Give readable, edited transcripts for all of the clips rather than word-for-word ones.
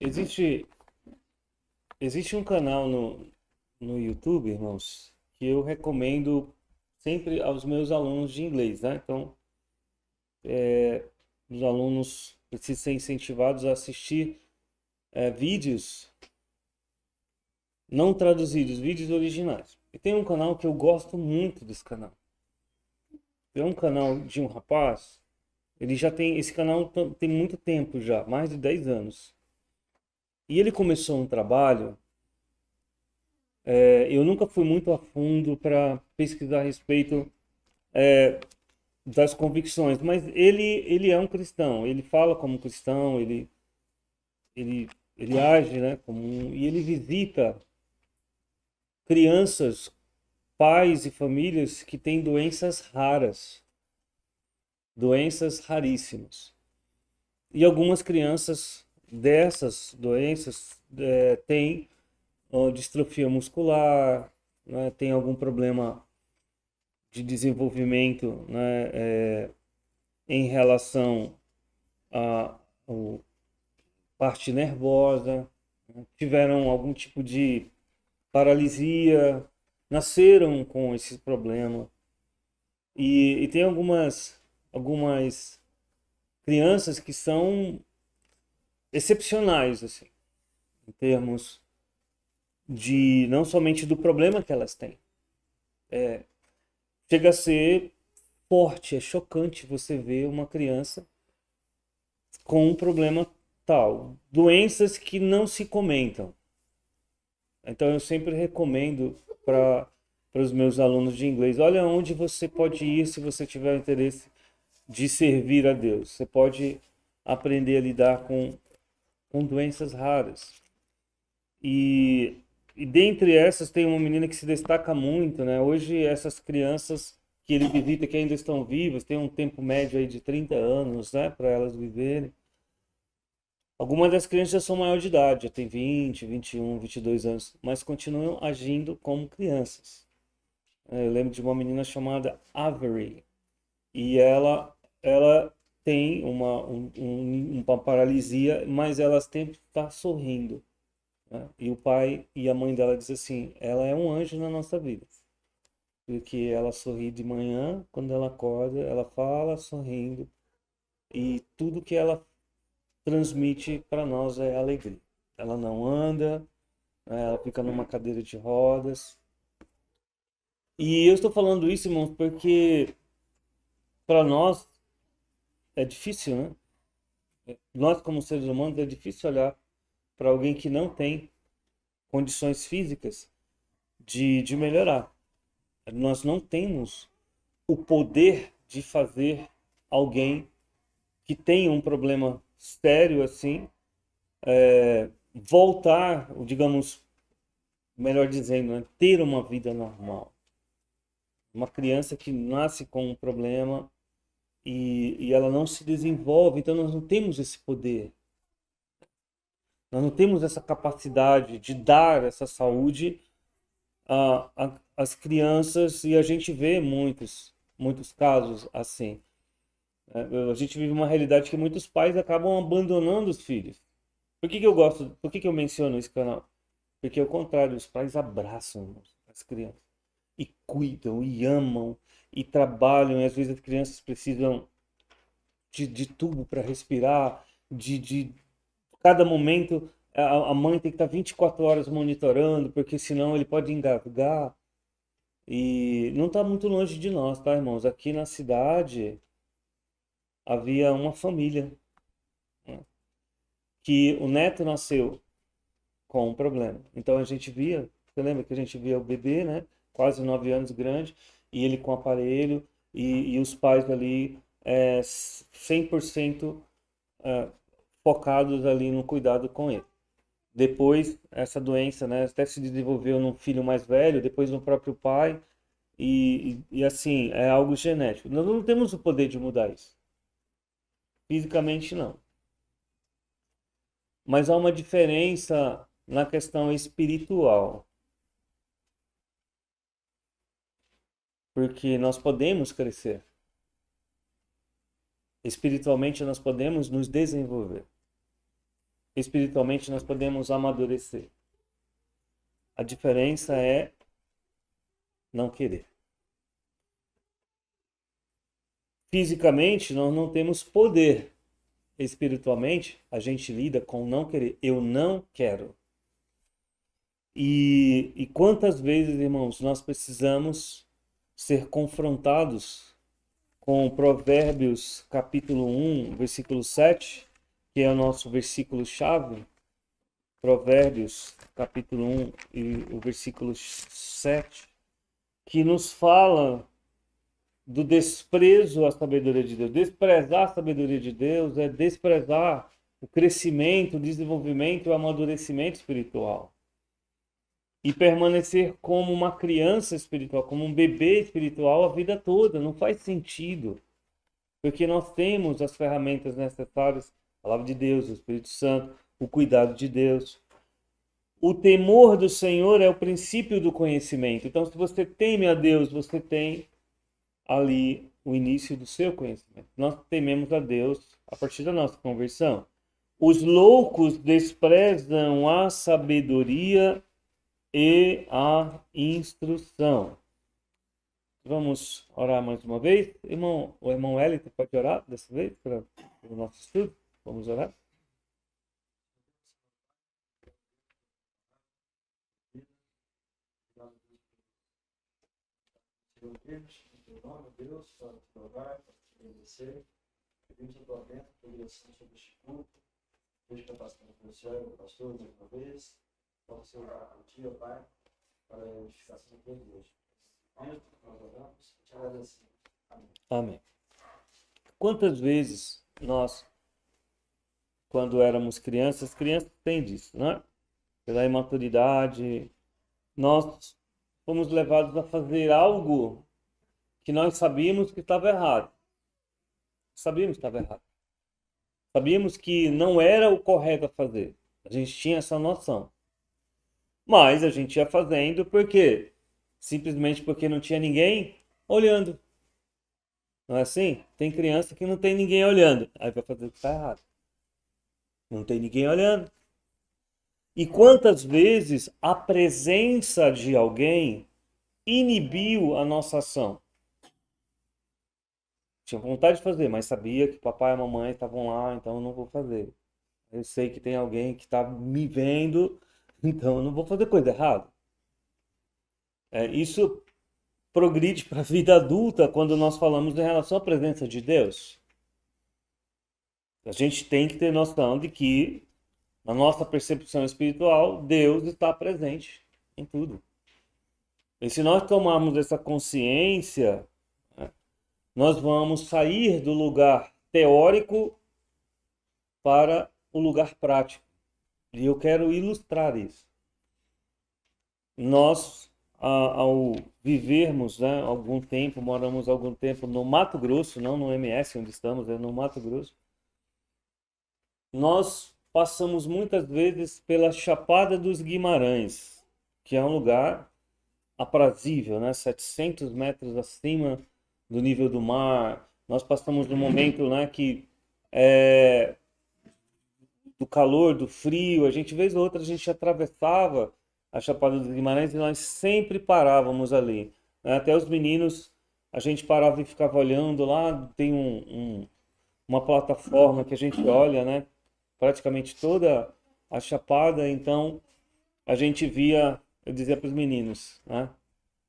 Existe, existe um canal no YouTube, irmãos, que eu recomendo sempre aos meus alunos de inglês, né? Então, os alunos precisam ser incentivados a assistir vídeos não traduzidos, vídeos originais. E tem um canal que eu gosto muito desse canal. É um canal de um rapaz, ele já tem, esse canal tem muito tempo já, mais de 10 anos. E ele começou um trabalho. Eu nunca fui muito a fundo para pesquisar a respeito das convicções, mas ele é um cristão, ele fala como cristão, ele age, né, e ele visita crianças, pais e famílias que têm doenças raras, doenças raríssimas. E algumas crianças dessas doenças têm distrofia muscular, né, tem algum problema de desenvolvimento, né, em relação à parte nervosa, né, tiveram algum tipo de paralisia, nasceram com esse problema. E tem algumas crianças que são excepcionais, assim, em termos de não somente do problema que elas têm. Chega a ser forte, é chocante você ver uma criança com um problema tal. Doenças que não se comentam. Então eu sempre recomendo para os meus alunos de inglês, olha onde você pode ir se você tiver interesse de servir a Deus. Você pode aprender a lidar com doenças raras. E, e dentre essas tem uma menina que se destaca muito, né? Hoje essas crianças que ele visita que ainda estão vivas, tem um tempo médio aí de 30 anos, né, para elas viverem. Algumas das crianças já são maior de idade, já tem 20, 21, 22 anos, mas continuam agindo como crianças. Eu lembro de uma menina chamada Avery, e ela tem uma paralisia, mas ela sempre está sorrindo, né? E o pai e a mãe dela dizem assim, ela é um anjo na nossa vida, porque ela sorri de manhã, quando ela acorda, ela fala sorrindo, e tudo que ela transmite para nós é alegria. Ela não anda, né? Ela fica numa cadeira de rodas. E eu estou falando isso, irmãos, porque para nós é difícil, né? Nós, como seres humanos, é difícil olhar para alguém que não tem condições físicas de melhorar. Nós não temos o poder de fazer alguém que tem um problema sério assim voltar, ou digamos, melhor dizendo, né, ter uma vida normal. Uma criança que nasce com um problema e ela não se desenvolve, então nós não temos esse poder. Nós não temos essa capacidade de dar essa saúde às crianças e a gente vê muitos casos assim. A gente vive uma realidade que muitos pais acabam abandonando os filhos. Por que que eu menciono esse canal? Porque ao contrário, os pais abraçam as crianças e cuidam e amam e trabalham, e às vezes as crianças precisam de tubo para respirar, de cada momento a mãe tem que estar 24 horas monitorando, porque senão ele pode engasgar. E não está muito longe de nós, tá, irmãos? Aqui na cidade havia uma família, né, que o neto nasceu com um problema. Então a gente via, você lembra que a gente via o bebê, né? Quase 9 anos grande, e ele com aparelho, e os pais ali 100% é, focados ali no cuidado com ele. Depois, essa doença, né, até se desenvolveu num filho mais velho, depois no próprio pai, e assim, é algo genético. Nós não temos o poder de mudar isso. Fisicamente, não. Mas há uma diferença na questão espiritual, porque nós podemos crescer. Espiritualmente, nós podemos nos desenvolver. espiritualmente nós podemos amadurecer. A diferença é não querer. Fisicamente, nós não temos poder. Espiritualmente, a gente lida com não querer. Eu não quero. E quantas vezes, irmãos, nós precisamos ser confrontados com Provérbios capítulo 1, versículo 7, que é o nosso versículo-chave. Provérbios capítulo 1 e o versículo 7, que nos fala do desprezo à sabedoria de Deus. Desprezar a sabedoria de Deus é desprezar o crescimento, o desenvolvimento e o amadurecimento espiritual. E permanecer como uma criança espiritual, como um bebê espiritual a vida toda. Não faz sentido. Porque nós temos as ferramentas necessárias, a palavra de Deus, o Espírito Santo, o cuidado de Deus. O temor do Senhor é o princípio do conhecimento. Então, se você teme a Deus, você tem ali o início do seu conhecimento. Nós tememos a Deus a partir da nossa conversão. Os loucos desprezam a sabedoria e a instrução. Vamos orar mais uma vez? O irmão Wellington pode orar dessa vez para o nosso estudo? Vamos orar? Em nome de Deus, para te louvar, para te agradecer, pedimos a tua bênção, a tua direção sobre este culto, desde que eu passe pelo policial, o pastor, mais uma vez, possa ser orar contigo, Pai, para a edificação de todos hoje. Nós oramos e te agradecemos. Amém. Amém. Quantas vezes nós, quando éramos crianças têm disso, né? Pela imaturidade, nós fomos levados a fazer algo que nós sabíamos que estava errado. Sabíamos que estava errado. Sabíamos que não era o correto a fazer. A gente tinha essa noção. Mas a gente ia fazendo porque simplesmente porque não tinha ninguém olhando. Não é assim? Tem criança que não tem ninguém olhando. Aí vai fazer o que está errado. Não tem ninguém olhando. E quantas vezes a presença de alguém inibiu a nossa ação? Tinha vontade de fazer, mas sabia que papai e mamãe estavam lá, então eu não vou fazer. Eu sei que tem alguém que está me vendo, então eu não vou fazer coisa errada. Isso progride para a vida adulta quando nós falamos em relação à presença de Deus. A gente tem que ter noção de que, na nossa percepção espiritual, Deus está presente em tudo. E se nós tomarmos essa consciência, nós vamos sair do lugar teórico para o lugar prático. E eu quero ilustrar isso. Nós, ao vivermos, né, moramos algum tempo no Mato Grosso, não no MS onde estamos, é no Mato Grosso, nós passamos muitas vezes pela Chapada dos Guimarães, que é um lugar aprazível, né, 700 metros acima do nível do mar. Nós passamos num momento, né, que do calor, do frio, a gente vez ou outra a gente atravessava a Chapada dos Guimarães e nós sempre parávamos ali, né? Até os meninos, a gente parava e ficava olhando lá, tem uma plataforma que a gente olha, né, praticamente toda a Chapada, então a gente via, eu dizia para os meninos, né,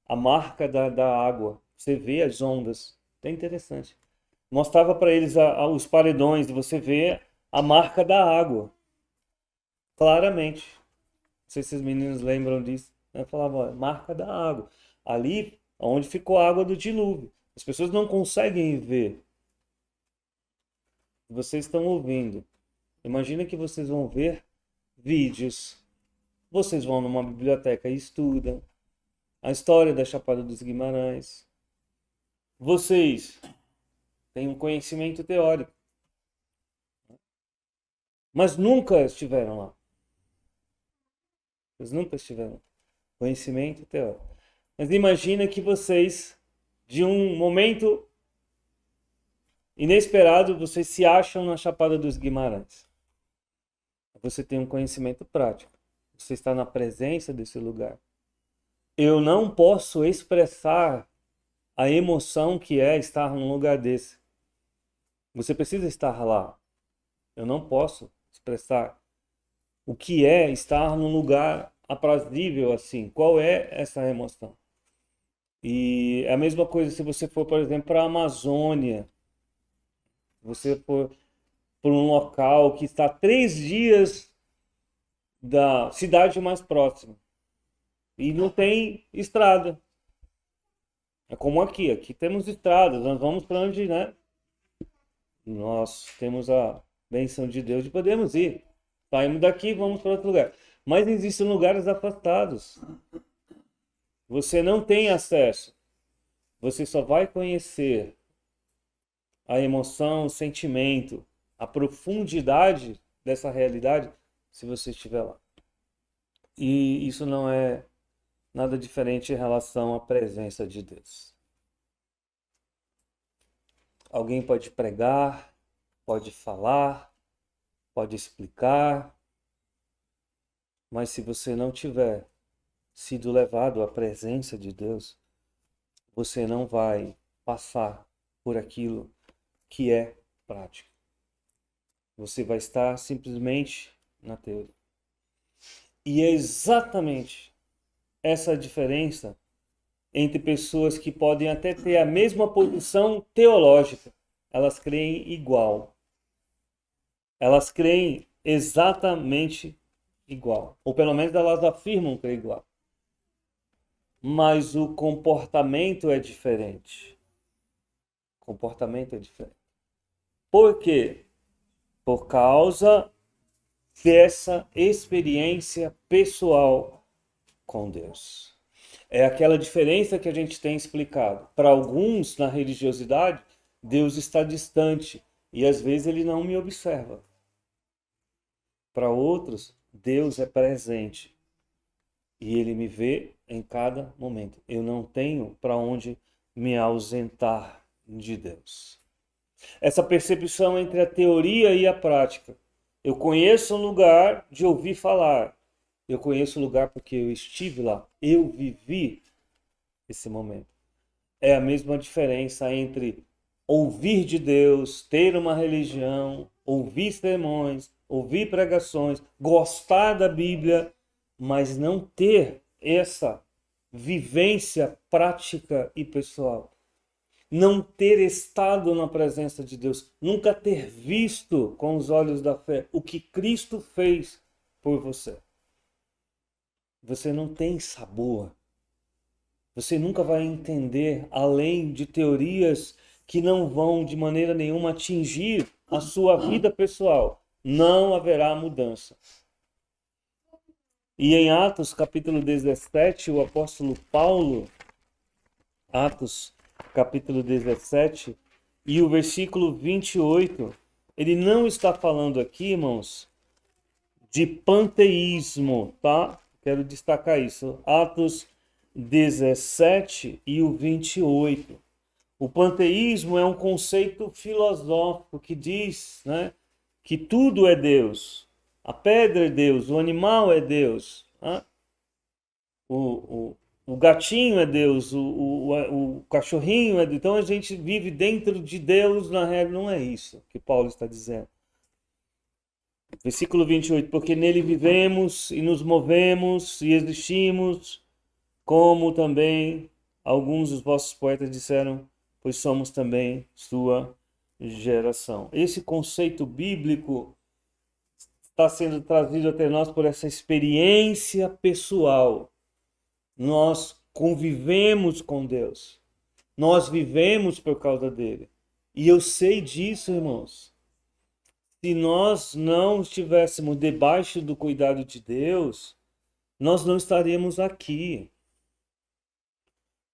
a marca da água, você vê as ondas, é interessante. Mostrava para eles os paredões, você vê a marca da água, claramente. Não sei se os meninos lembram disso. Eu falava, ó, marca da água. Ali, onde ficou a água do dilúvio. As pessoas não conseguem ver. Vocês estão ouvindo. Imagina que vocês vão ver vídeos. Vocês vão numa biblioteca e estudam a história da Chapada dos Guimarães. Vocês têm um conhecimento teórico, mas nunca estiveram lá. Vocês nunca estiveram. Conhecimento teórico. Mas imagina que vocês, de um momento inesperado, vocês se acham na Chapada dos Guimarães. Você tem um conhecimento prático. Você está na presença desse lugar. Eu não posso expressar a emoção que é estar num lugar desse. Você precisa estar lá. Eu não posso expressar o que é estar num lugar aprazível assim. Qual é essa emoção? E é a mesma coisa se você for, por exemplo, para a Amazônia. Você for por um local que está a 3 dias da cidade mais próxima e não tem estrada. É como aqui. Aqui temos estradas. Nós vamos para onde, né? Nós temos a bênção de Deus de podermos ir. Saímos daqui e vamos para outro lugar. Mas existem lugares afastados. Você não tem acesso. Você só vai conhecer a emoção, o sentimento, a profundidade dessa realidade se você estiver lá. E isso não é nada diferente em relação à presença de Deus. Alguém pode pregar, pode falar, pode explicar, mas se você não tiver sido levado à presença de Deus, você não vai passar por aquilo que é prático. Você vai estar simplesmente na teoria. E é exatamente essa diferença entre pessoas que podem até ter a mesma posição teológica. Elas creem igual. Elas creem exatamente igual. Ou pelo menos elas afirmam crer igual. Mas o comportamento é diferente. O comportamento é diferente. Por quê? Por causa dessa experiência pessoal com Deus. É aquela diferença que a gente tem explicado. Para alguns, na religiosidade, Deus está distante e às vezes ele não me observa. Para outros, Deus é presente e ele me vê em cada momento. Eu não tenho para onde me ausentar de Deus. Essa percepção entre a teoria e a prática. Eu conheço um lugar de ouvir falar. Eu conheço o lugar porque eu estive lá. Eu vivi esse momento. É a mesma diferença entre ouvir de Deus, ter uma religião, ouvir sermões, ouvir pregações, gostar da Bíblia, mas não ter essa vivência prática e pessoal. Não ter estado na presença de Deus, nunca ter visto com os olhos da fé o que Cristo fez por você. Você não tem sabor. Você nunca vai entender além de teorias que não vão de maneira nenhuma atingir a sua vida pessoal. Não haverá mudança. E em Atos capítulo 17, o apóstolo Paulo, Atos capítulo 17 e o versículo 28, ele não está falando aqui, irmãos, de panteísmo, tá? Quero destacar isso. Atos 17 e o 28. O panteísmo é um conceito filosófico que diz, né, que tudo é Deus. A pedra é Deus, o animal é Deus, né? O gatinho é Deus, o cachorrinho é Deus. Então a gente vive dentro de Deus, na realidade não é isso que Paulo está dizendo. Versículo 28, porque nele vivemos e nos movemos e existimos, como também alguns dos vossos poetas disseram, pois somos também sua geração. Esse conceito bíblico está sendo trazido até nós por essa experiência pessoal. Nós convivemos com Deus. Nós vivemos por causa dele. E eu sei disso, irmãos. Se nós não estivéssemos debaixo do cuidado de Deus, nós não estaríamos aqui.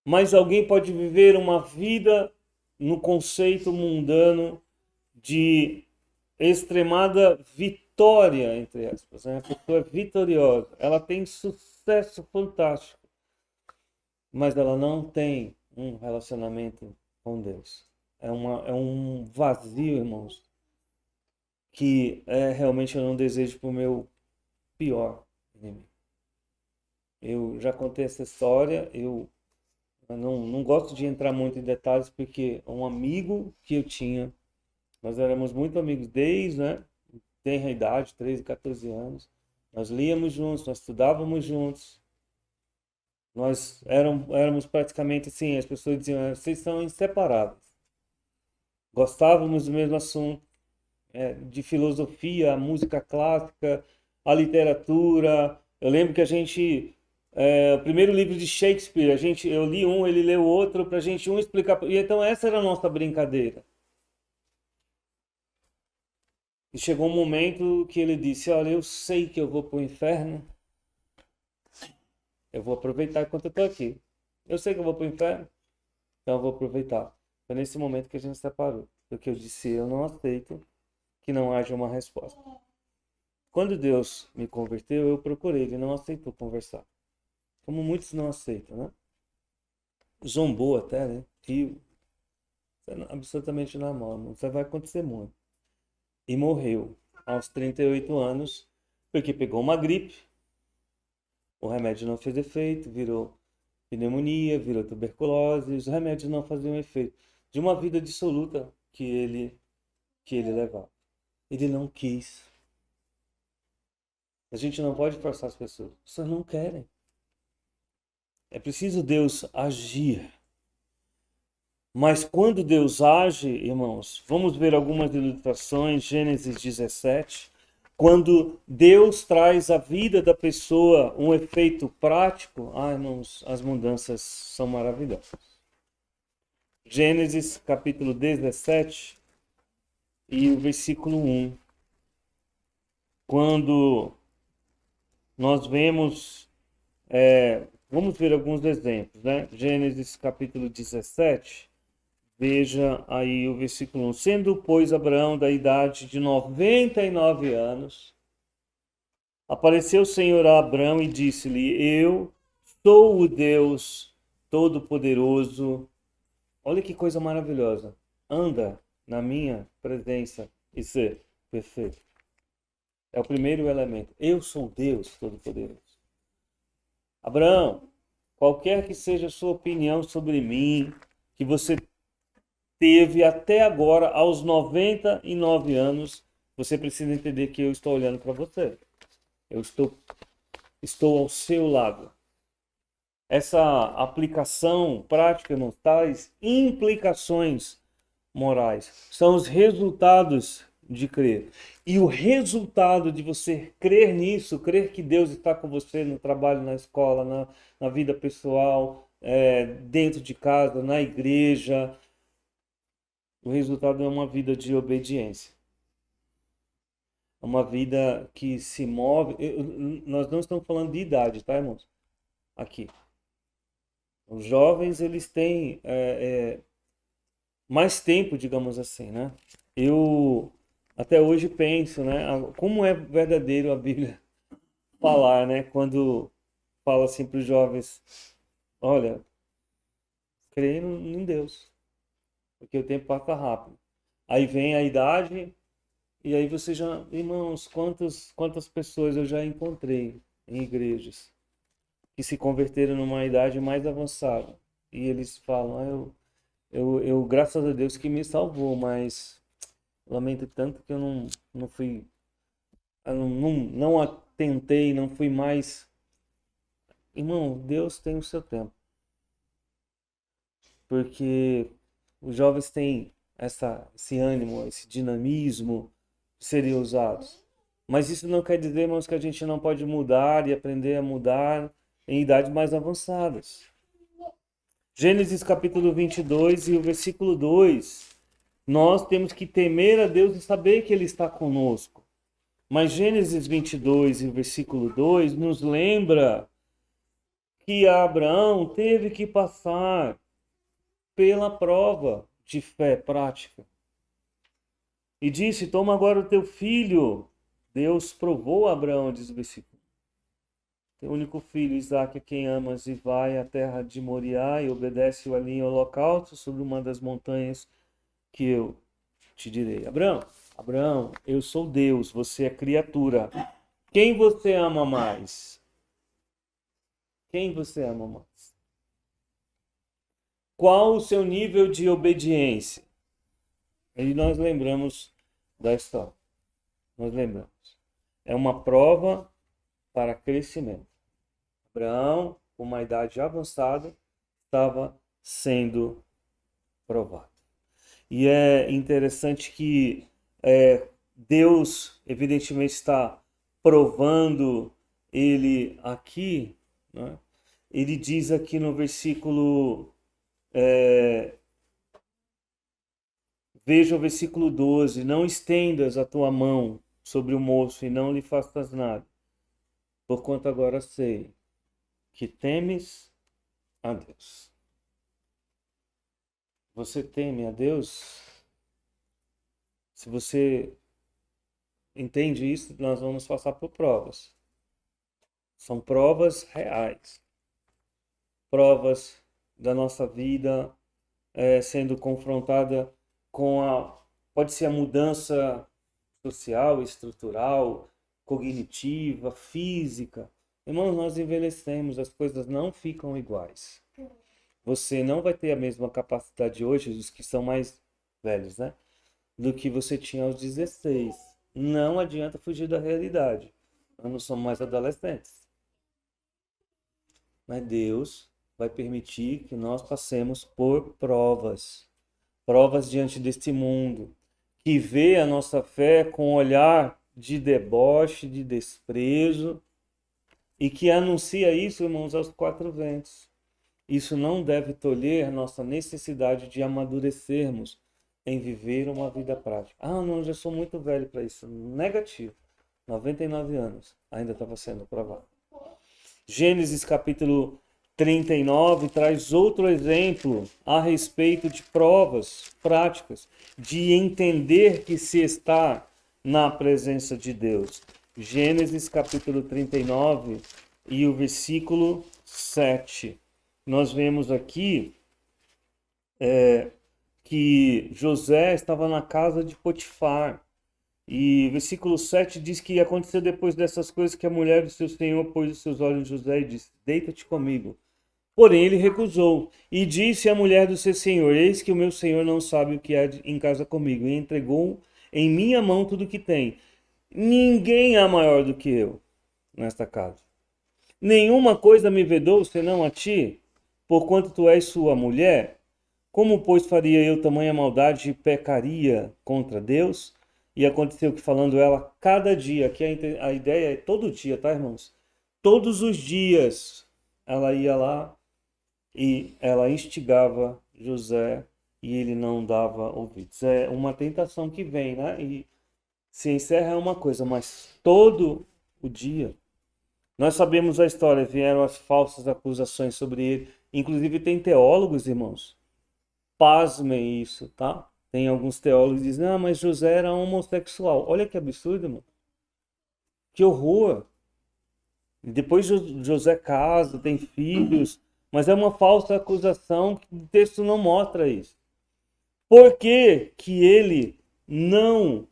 Mas alguém pode viver uma vida no conceito mundano de extremada vitória, entre aspas. A pessoa é vitoriosa, ela tem sucesso fantástico, mas ela não tem um relacionamento com Deus. É um vazio, irmãos, que realmente eu não desejo para o meu pior inimigo. Eu já contei essa história, eu não gosto de entrar muito em detalhes, porque um amigo que eu tinha, nós éramos muito amigos desde, né, tenra idade, 13, 14 anos, nós líamos juntos, nós estudávamos juntos, nós éramos praticamente assim, as pessoas diziam, vocês são inseparáveis. Gostávamos do mesmo assunto, de filosofia, a música clássica, a literatura. Eu lembro que o primeiro livro de Shakespeare, eu li um, ele leu outro, para a gente um explicar. E então essa era a nossa brincadeira. E chegou um momento que ele disse: olha, eu sei que eu vou para o inferno, eu vou aproveitar enquanto eu estou aqui. Eu sei que eu vou para o inferno, então eu vou aproveitar. Foi nesse momento que a gente se separou, porque eu disse: eu não aceito que não haja uma resposta. Quando Deus me converteu, eu procurei, ele não aceitou conversar. Como muitos não aceitam, né? Zombou até, né? Tio, absolutamente normal, isso vai acontecer muito. E morreu aos 38 anos, porque pegou uma gripe, o remédio não fez efeito, virou pneumonia, virou tuberculose, os remédios não faziam efeito. De uma vida dissoluta que ele levava. Ele não quis. A gente não pode forçar as pessoas. As pessoas não querem. É preciso Deus agir. Mas quando Deus age, irmãos, vamos ver algumas ilustrações, Gênesis 17. Quando Deus traz à vida da pessoa um efeito prático, irmãos, as mudanças são maravilhosas. Gênesis capítulo 17 e o versículo 1. Quando nós vemos, vamos ver alguns exemplos, né? Gênesis capítulo 17, veja aí o versículo 1. Sendo, pois, Abraão da idade de 99 anos, apareceu o Senhor a Abraão e disse-lhe: eu sou o Deus Todo-Poderoso. Olha que coisa maravilhosa. Anda na minha presença e ser perfeito. É o primeiro elemento. Eu sou Deus Todo-Poderoso. Abraão, qualquer que seja a sua opinião sobre mim, que você teve até agora, aos 99 anos, você precisa entender que eu estou olhando para você. Eu estou ao seu lado. Essa aplicação prática não traz implicações morais. São os resultados de crer. E o resultado de você crer nisso, crer que Deus está com você no trabalho, na escola, na vida pessoal, dentro de casa, na igreja, o resultado é uma vida de obediência. Uma vida que se move. Nós não estamos falando de idade, tá, irmãos? Aqui. Os jovens, eles têm mais tempo, digamos assim, né? Eu até hoje penso, né? Como é verdadeiro a Bíblia falar, né? Quando fala assim para os jovens: olha, creia em Deus, porque o tempo passa rápido. Aí vem a idade, e aí você já... Irmãos, quantas pessoas eu já encontrei em igrejas que se converteram numa idade mais avançada. E eles falam: eu graças a Deus que me salvou, mas lamento tanto que eu não fui... Eu não atentei, não fui mais... Irmão, Deus tem o seu tempo. Porque os jovens têm esse ânimo, esse dinamismo de serem usados. Mas isso não quer dizer, irmãos, que a gente não pode mudar e aprender a mudar em idades mais avançadas. Gênesis capítulo 22 e o versículo 2. Nós temos que temer a Deus e saber que Ele está conosco. Mas Gênesis 22 e o versículo 2 nos lembra que Abraão teve que passar pela prova de fé prática. E disse: toma agora o teu filho. Deus provou a Abraão, diz o versículo. Teu único filho, Isaque, a quem amas, e vai à terra de Moriá e obedece-o ali em holocausto sobre uma das montanhas que eu te direi. Abraão, Abraão, eu sou Deus, você é criatura. Quem você ama mais? Quem você ama mais? Qual o seu nível de obediência? E nós lembramos da história. Nós lembramos. É uma prova para crescimento. Abraão, com uma idade avançada, estava sendo provado. E é interessante que Deus, evidentemente, está provando ele aqui, né? Ele diz aqui no versículo, veja o versículo 12: não estendas a tua mão sobre o moço e não lhe faças nada, porquanto agora sei que temes a Deus. Você teme a Deus? Se você entende isso, nós vamos passar por provas. São provas reais. Provas da nossa vida sendo confrontada com pode ser a mudança social, estrutural, cognitiva, física. Irmãos, nós envelhecemos, as coisas não ficam iguais. Você não vai ter a mesma capacidade hoje, os que são mais velhos, né? Do que você tinha aos 16. Não adianta fugir da realidade. Nós não somos mais adolescentes. Mas Deus vai permitir que nós passemos por provas. Provas diante deste mundo, que vê a nossa fé com um olhar de deboche, de desprezo, e que anuncia isso, irmãos, aos quatro ventos. Isso não deve tolher nossa necessidade de amadurecermos em viver uma vida prática. Ah, não, já sou muito velho para isso. Negativo. 99 anos. Ainda estava sendo provado. Gênesis capítulo 39 traz outro exemplo a respeito de provas práticas, de entender que se está na presença de Deus. Gênesis capítulo 39 e o versículo 7. Nós vemos aqui que José estava na casa de Potifar. E versículo 7 diz que aconteceu depois dessas coisas que a mulher do seu senhor pôs os seus olhos em José e disse: deita-te comigo. Porém ele recusou e disse à mulher do seu senhor: eis que o meu senhor não sabe o que há em casa comigo, e entregou em minha mão tudo o que tem. Ninguém há maior do que eu nesta casa. Nenhuma coisa me vedou senão a ti, porquanto tu és sua mulher. Como, pois, faria eu tamanha maldade e pecaria contra Deus? E aconteceu que, falando ela cada dia, que a ideia é todo dia, tá, irmãos? Todos os dias ela ia lá e ela instigava José e ele não dava ouvidos. É uma tentação que vem, né? E se encerra uma coisa, mas todo o dia. Nós sabemos a história, vieram as falsas acusações sobre ele. Inclusive tem teólogos, irmãos. Pasmem isso, tá? Tem alguns teólogos que dizem, mas José era homossexual. Olha que absurdo, irmão. Que horror. Depois José casa, tem filhos, mas é uma falsa acusação, o texto não mostra isso. Por que que ele não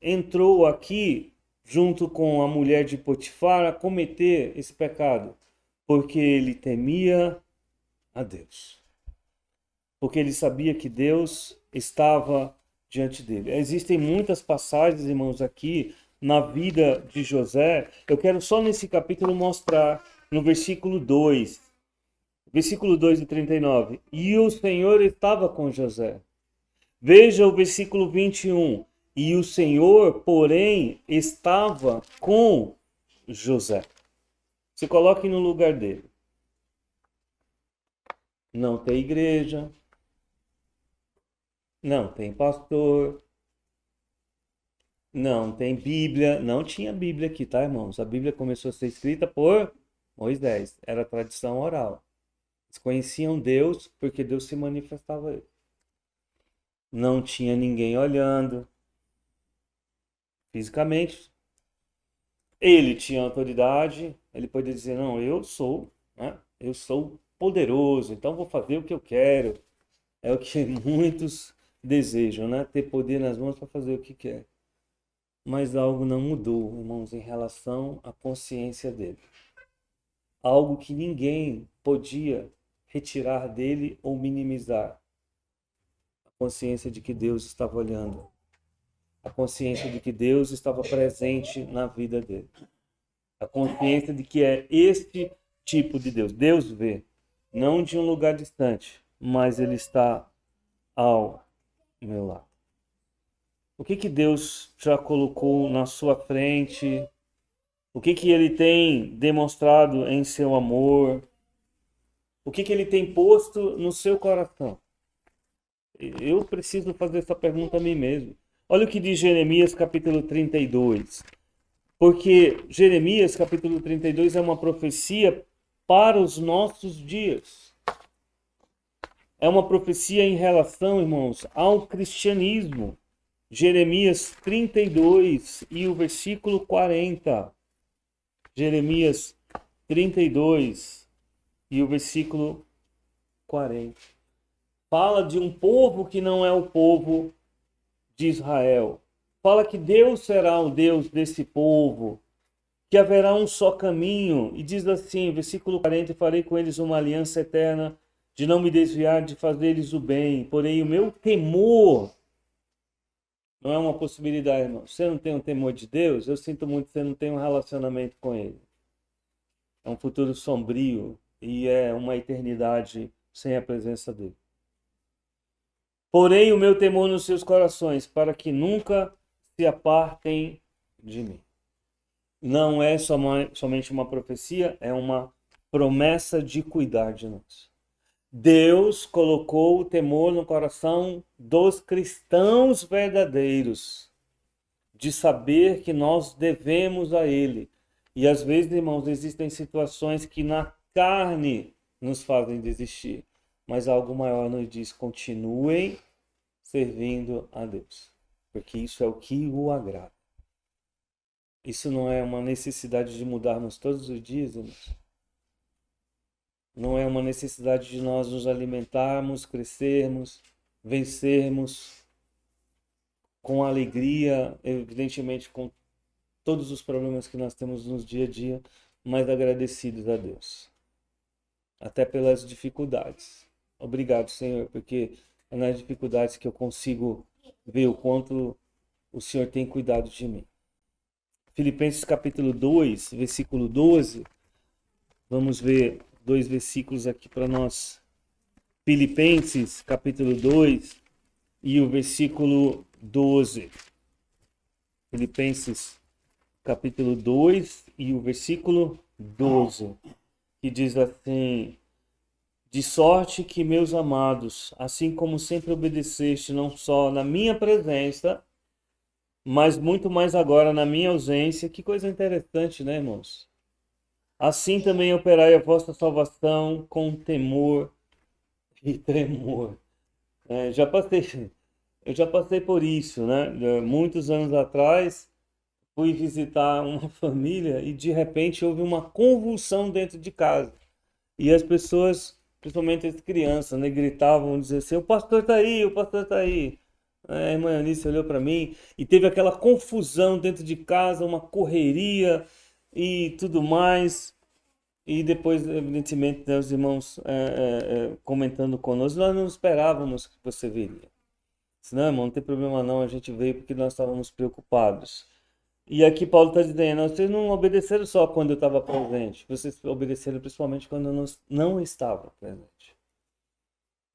entrou aqui junto com a mulher de Potifar a cometer esse pecado? Porque ele temia a Deus. Porque ele sabia que Deus estava diante dele. Existem muitas passagens, irmãos, aqui na vida de José. Eu quero só nesse capítulo mostrar no versículo 2. Versículo 2 de 39. E o Senhor estava com José. Veja o versículo 21. E o Senhor, porém, estava com José. Se coloque no lugar dele. Não tem igreja. Não tem pastor. Não tem Bíblia. Não tinha Bíblia aqui, tá, irmãos? A Bíblia começou a ser escrita por Moisés. Era tradição oral. Eles conheciam Deus porque Deus se manifestava a eles. Não tinha ninguém olhando fisicamente. Ele tinha autoridade. Ele poderia dizer, não, eu sou, né? Eu sou poderoso, então vou fazer o que eu quero. É o que muitos desejam, né? Ter poder nas mãos para fazer o que quer. mas algo não mudou, irmãos, em relação à consciência dele. Algo não mudou, irmãos, em relação à consciência dele. Algo que ninguém podia retirar dele ou minimizar. A consciência de que Deus estava olhando. A consciência de que Deus estava presente na vida dele. A consciência de que é este tipo de Deus. Deus vê, não de um lugar distante, mas ele está ao meu lado. O que Deus já colocou na sua frente? O que ele tem demonstrado em seu amor? O que ele tem posto no seu coração? Eu preciso fazer essa pergunta a mim mesmo. Olha o que diz Jeremias capítulo 32. Porque Jeremias capítulo 32 é uma profecia para os nossos dias. É uma profecia em relação, irmãos, ao cristianismo. Jeremias 32 e o versículo 40. Jeremias 32 e o versículo 40. Fala de um povo que não é o povo de Israel. Fala que Deus será o Deus desse povo, que haverá um só caminho. E diz assim, versículo 40, farei com eles uma aliança eterna, de não me desviar de fazer-lhes o bem. Porém, o meu temor não é uma possibilidade, irmão. Você não tem um temor de Deus, eu sinto muito que você não tem um relacionamento com Ele. É um futuro sombrio e é uma eternidade sem a presença dEle. Porém, o meu temor nos seus corações, para que nunca se apartem de mim. Não é somente uma profecia, é uma promessa de cuidar de nós. Deus colocou o temor no coração dos cristãos verdadeiros, de saber que nós devemos a Ele. E às vezes, irmãos, existem situações que na carne nos fazem desistir, mas algo maior nos diz: continuem servindo a Deus, porque isso é o que o agrada. Isso não é uma necessidade de mudarmos todos os dias, irmãos. Não é uma necessidade de nós nos alimentarmos, crescermos, vencermos com alegria, evidentemente com todos os problemas que nós temos no dia a dia, mas agradecidos a Deus. Até pelas dificuldades. Obrigado, Senhor, porque é nas dificuldades que eu consigo ver o quanto o Senhor tem cuidado de mim. Filipenses capítulo 2, versículo 12. Vamos ver 2 versículos aqui para nós. Filipenses capítulo 2 e o versículo 12. Filipenses capítulo 2 e o versículo 12. Que diz assim: de sorte que, meus amados, assim como sempre obedeceste, não só na minha presença, mas muito mais agora na minha ausência. Que coisa interessante, né, irmãos? Assim também operai a vossa salvação com temor e tremor. Eu já passei por isso, né? Muitos anos atrás, fui visitar uma família e de repente houve uma convulsão dentro de casa. E as pessoas, principalmente as crianças, né, gritavam, diziam assim: o pastor está aí, o pastor está aí. A irmã Eunice olhou para mim e teve aquela confusão dentro de casa, uma correria e tudo mais. E depois, evidentemente, né, os irmãos comentando conosco: nós não esperávamos que você viria. Disse: não, irmão, não tem problema não, a gente veio porque nós estávamos preocupados. E aqui Paulo está dizendo: vocês não obedeceram só quando eu estava presente, vocês obedeceram principalmente quando eu não estava presente.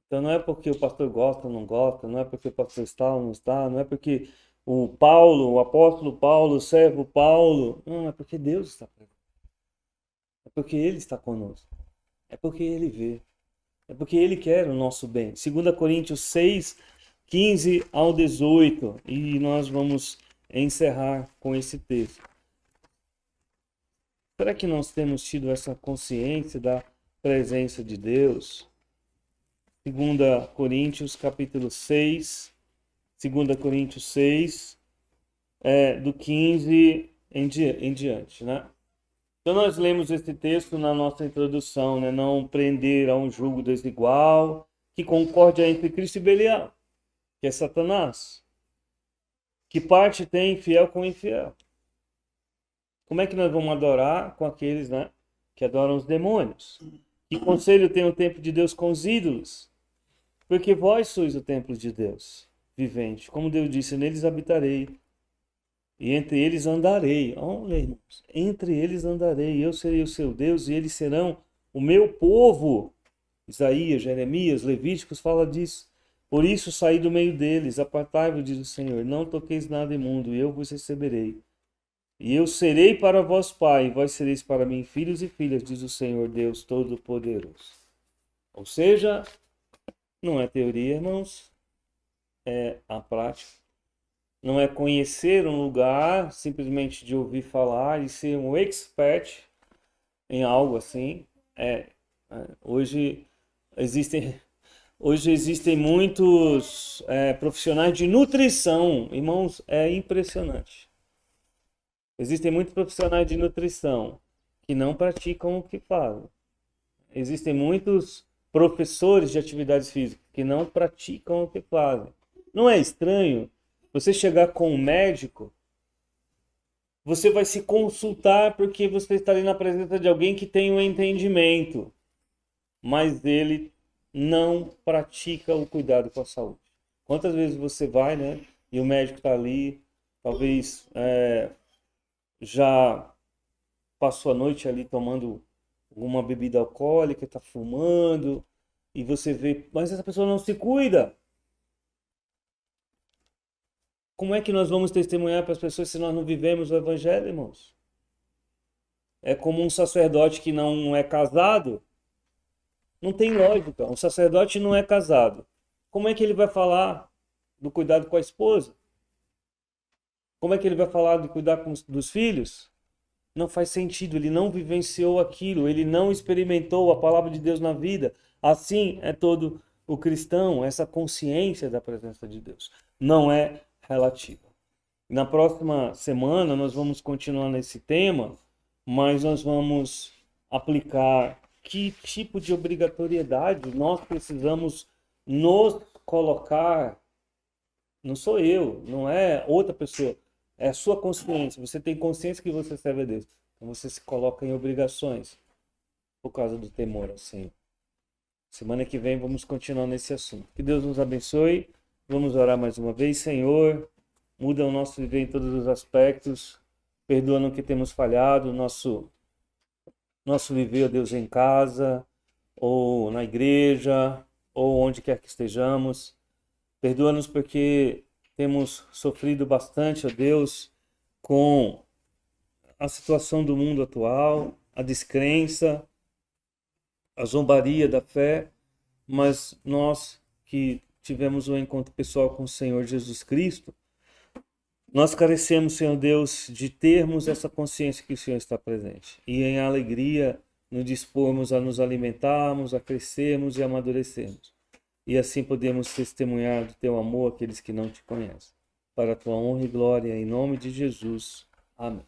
Então não é porque o pastor gosta ou não gosta, não é porque o pastor está ou não está, não é porque o Paulo, o apóstolo Paulo, o servo Paulo, não, é porque Deus está presente. É porque Ele está conosco. É porque Ele vê. É porque Ele quer o nosso bem. 2 Coríntios 6, 15 ao 18. E nós vamos encerrar com esse texto. Será que nós temos tido essa consciência da presença de Deus? 2 Coríntios capítulo 6, 2 Coríntios 6, do 15 em diante, né? Então nós lemos esse texto na nossa introdução, né? Não prender a um jugo desigual, que concórdia entre Cristo e Belial, que é Satanás, Que parte tem fiel com infiel? Como é que nós vamos adorar com aqueles, né, que adoram os demônios? Que conselho tem o templo de Deus com os ídolos? Porque vós sois o templo de Deus vivente. Como Deus disse, neles habitarei. E entre eles andarei. Olha, irmãos. Entre eles andarei. Eu serei o seu Deus e eles serão o meu povo. Isaías, Jeremias, Levíticos fala disso. Por isso saí do meio deles. Apartai-vos, diz o Senhor. Não toqueis nada imundo e eu vos receberei. E eu serei para vós pai, e vós sereis para mim filhos e filhas, diz o Senhor Deus Todo-Poderoso. Ou seja, não é teoria, irmãos, é a prática. Não é conhecer um lugar simplesmente de ouvir falar e ser um expert em algo assim. Hoje existem muitos profissionais de nutrição, irmãos, é impressionante. Existem muitos profissionais de nutrição que não praticam o que fazem. Existem muitos professores de atividades físicas que não praticam o que fazem. Não é estranho você chegar com um médico, você vai se consultar porque você está ali na presença de alguém que tem um entendimento, mas ele não pratica o cuidado com a saúde. Quantas vezes você vai, né, e o médico está ali, talvez já passou a noite ali tomando alguma bebida alcoólica, está fumando, e você vê, mas essa pessoa não se cuida. Como é que nós vamos testemunhar para as pessoas se nós não vivemos o evangelho, irmãos? É como um sacerdote que não é casado. Não tem lógica. Um sacerdote não é casado. Como é que ele vai falar do cuidado com a esposa? Como é que ele vai falar de cuidar dos filhos? Não faz sentido, ele não vivenciou aquilo, ele não experimentou a palavra de Deus na vida. Assim é todo o cristão, essa consciência da presença de Deus. Não é relativa. Na próxima semana nós vamos continuar nesse tema, mas nós vamos aplicar que tipo de obrigatoriedade nós precisamos nos colocar. Não sou eu, não é outra pessoa. É a sua consciência. Você tem consciência que você serve a Deus. Então você se coloca em obrigações por causa do temor ao Senhor. Semana que vem vamos continuar nesse assunto. Que Deus nos abençoe. Vamos orar mais uma vez. Senhor, muda o nosso viver em todos os aspectos. Perdoa no que temos falhado. Nosso viver, ó Deus, em casa, ou na igreja, ou onde quer que estejamos. Perdoa-nos porque temos sofrido bastante, ó Deus, com a situação do mundo atual, a descrença, a zombaria da fé, mas nós que tivemos um encontro pessoal com o Senhor Jesus Cristo, nós carecemos, Senhor Deus, de termos essa consciência que o Senhor está presente e em alegria nos dispormos a nos alimentarmos, a crescermos e amadurecermos. E assim podemos testemunhar do teu amor àqueles que não te conhecem. Para a tua honra e glória, em nome de Jesus. Amém.